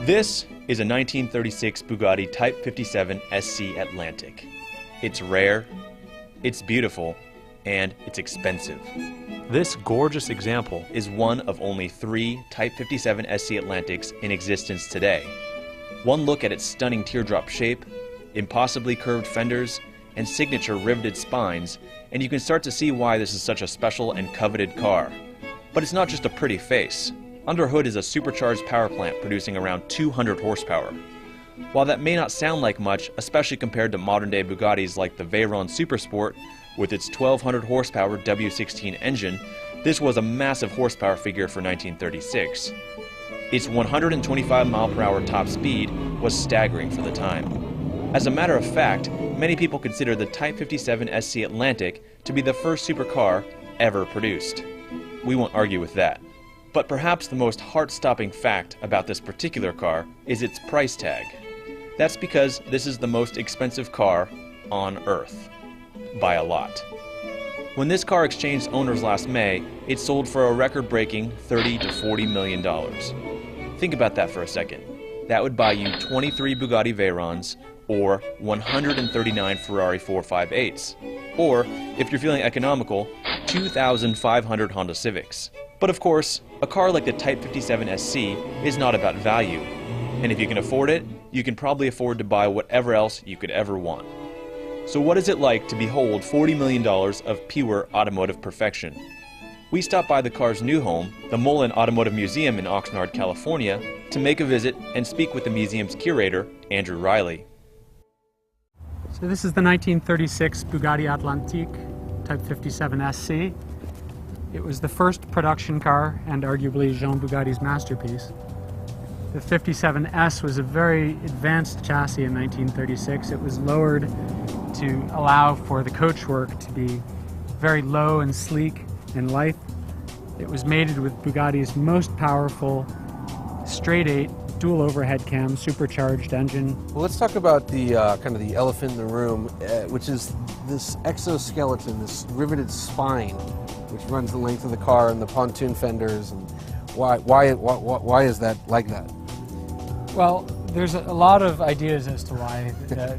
This is a 1936 Bugatti Type 57 SC Atlantic. It's rare, it's beautiful, and it's expensive. This gorgeous example is one of only 3 Type 57 SC Atlantics in existence today. One look at its stunning teardrop shape, impossibly curved fenders, and signature riveted spines, and you can start to see why this is such a special and coveted car. But it's not just a pretty face. Underhood is a supercharged power plant producing around 200 horsepower. While that may not sound like much, especially compared to modern-day Bugattis like the Veyron Supersport with its 1200 horsepower W16 engine, this was a massive horsepower figure for 1936. Its 125 mile/hour top speed was staggering for the time. As a matter of fact, many people consider the Type 57 SC Atlantic to be the first supercar ever produced. We won't argue with that. But perhaps the most heart-stopping fact about this particular car is its price tag. That's because this is the most expensive car on Earth. By a lot. When this car exchanged owners last May, it sold for a record-breaking $30 to $40 million. Think about that for a second. That would buy you 23 Bugatti Veyrons, or 139 Ferrari 458s, or, if you're feeling economical, 2,500 Honda Civics. But of course, a car like the Type 57 SC is not about value, and if you can afford it, you can probably afford to buy whatever else you could ever want. So what is it like to behold $40 million of pure automotive perfection? We stopped by the car's new home, the Mullen Automotive Museum in Oxnard, California, to make a visit and speak with the museum's curator, Andrew Riley. So this is the 1936 Bugatti Atlantique Type 57 SC. It was the first production car and arguably Jean Bugatti's masterpiece. The 57S was a very advanced chassis in 1936. It was lowered to allow for the coachwork to be very low and sleek and lithe. It was mated with Bugatti's most powerful straight-eight dual overhead cam supercharged engine. Well, let's talk about the kind of the elephant in the room, which is this exoskeleton, this riveted spine, which runs the length of the car and the pontoon fenders. And why is that like that? Well, there's a lot of ideas as to why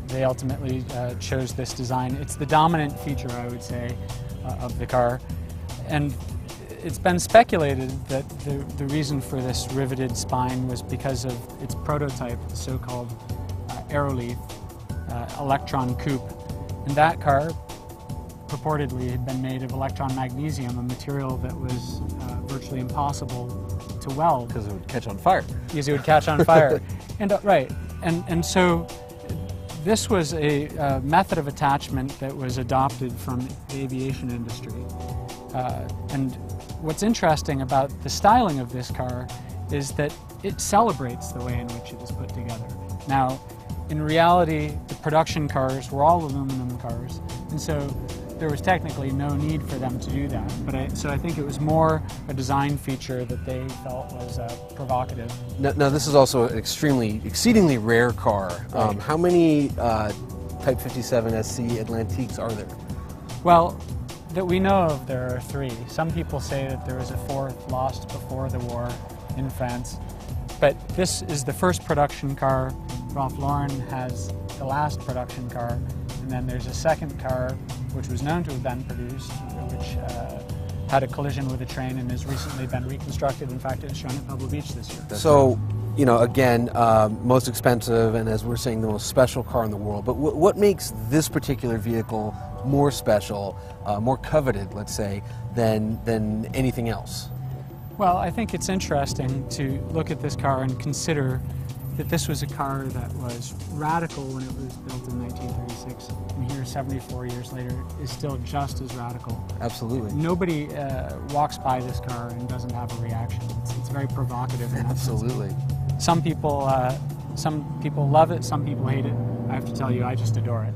they ultimately chose this design. It's the dominant feature, I would say, of the car. And it's been speculated that the reason for this riveted spine was because of its prototype, the so-called Aerolith electron coupe. And that car purportedly had been made of electron magnesium, a material that was virtually impossible to weld. Because it would catch on fire. Because it would catch on fire. And right. And so this was a method of attachment that was adopted from the aviation industry. And what's interesting about the styling of this car is that it celebrates the way in which it is put together. Now, in reality, the production cars were all aluminum cars, and so there was technically no need for them to do that. So I think it was more a design feature that they felt was provocative. Now this is also an exceedingly rare car. Right. How many Type 57 SC Atlantiques are there? Well, that we know of, there are 3. Some people say that there was a 4th lost before the war in France. But this is the first production car. Ralph Lauren has the last production car. And then there's a second car, which was known to have been produced, which had a collision with a train and has recently been reconstructed. In fact, it was shown at Pebble Beach this year. So, you know, again, most expensive and, as we're saying, the most special car in the world. But what makes this particular vehicle more special, more coveted, let's say, than anything else? Well, I think it's interesting to look at this car and consider that this was a car that was radical when it was built in 1936, and here 74 years later is still just as radical. Absolutely. Nobody walks by this car and doesn't have a reaction. It's very provocative. Absolutely. Some people love it, some people hate it. I have to tell you, I just adore it.